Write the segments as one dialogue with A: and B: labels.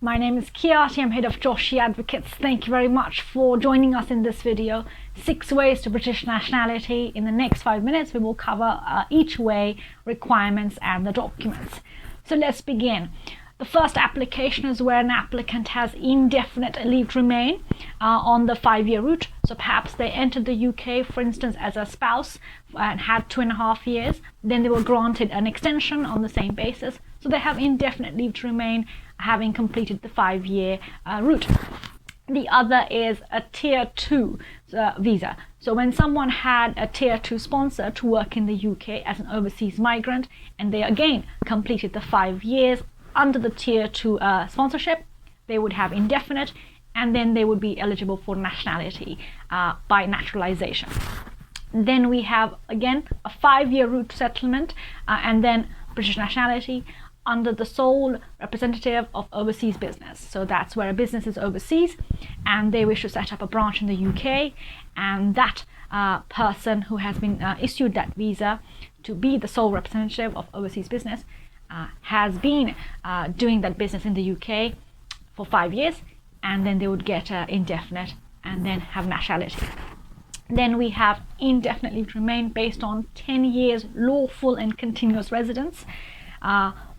A: My name is Kiati, I'm head of Joshi Advocates. Thank you very much for joining us in this video. 6 ways to British nationality. In the next 5 minutes, we will cover each way, requirements and the documents. So let's begin. The first application is where an applicant has indefinite leave to remain on the 5-year route. So perhaps they entered the UK, for instance, as a spouse and had 2.5 years. Then they were granted an extension on the same basis. So they have indefinite leave to remain, having completed the 5-year route. The other is a Tier 2 visa. So when someone had a Tier 2 sponsor to work in the UK as an overseas migrant, and they again completed the 5 years under the Tier 2 sponsorship, they would have indefinite, and then they would be eligible for nationality by naturalization. Then we have again a 5-year route settlement and then British nationality under the sole representative of overseas business. So that's where a business is overseas and they wish to set up a branch in the UK, and that person who has been issued that visa to be the sole representative of overseas business has been doing that business in the UK for 5 years, and then they would get indefinite and then have nationality. Then we have indefinite leave to remain based on 10 years lawful and continuous residence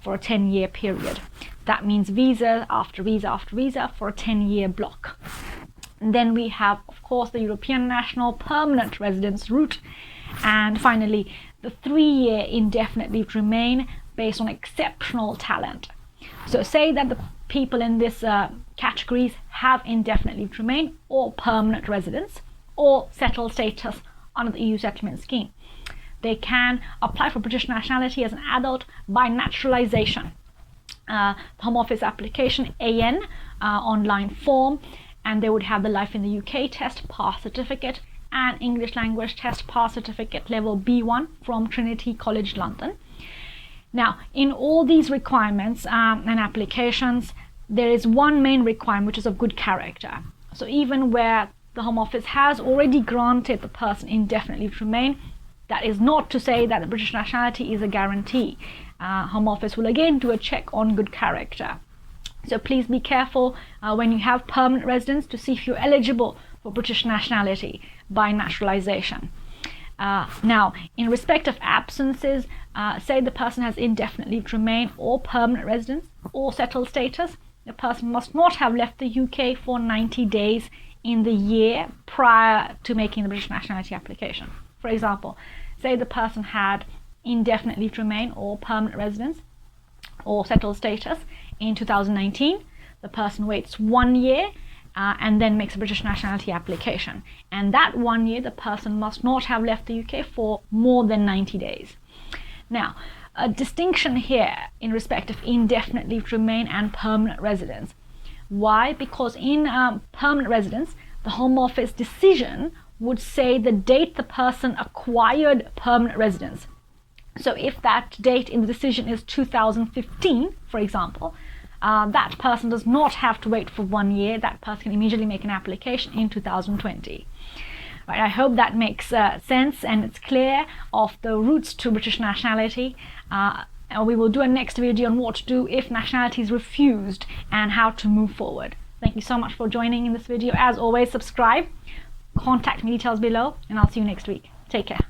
A: for a 10-year period. That means visa after visa after visa for a 10-year block. And then we have, of course, the European national permanent residence route, and finally the 3-year indefinite leave to remain based on exceptional talent. So say that the people in this categories have indefinite leave to remain or permanent residence or settled status under the EU settlement scheme. They can apply for British nationality as an adult by naturalization. The Home Office application AN online form, and they would have the Life in the UK test pass certificate and English language test pass certificate level B1 from Trinity College London. Now, in all these requirements and applications, there is one main requirement, which is of good character. So even where the Home Office has already granted the person indefinite leave to remain, that is not to say that the British nationality is a guarantee. Home Office will again do a check on good character. So please be careful when you have permanent residence to see if you're eligible for British nationality by naturalization. Now, in respect of absences, say the person has indefinite leave to remain or permanent residence or settled status, the person must not have left the UK for 90 days in the year prior to making the British nationality application. For example, say the person had indefinite leave to remain or permanent residence or settled status in 2019. The person waits 1 year and then makes a British nationality application. And that 1 year, the person must not have left the UK for more than 90 days. Now, a distinction here in respect of indefinite leave to remain and permanent residence. Why? Because in permanent residence, the Home Office decision would say the date the person acquired permanent residence. So if that date in the decision is 2015, for example, that person does not have to wait for 1 year. That person can immediately make an application in 2020. Right, I hope that makes sense and it's clear of the routes to British nationality. We will do a next video on what to do if nationality is refused and how to move forward. Thank you so much for joining in this video. As always, subscribe, contact me details below, and I'll see you next week. Take care.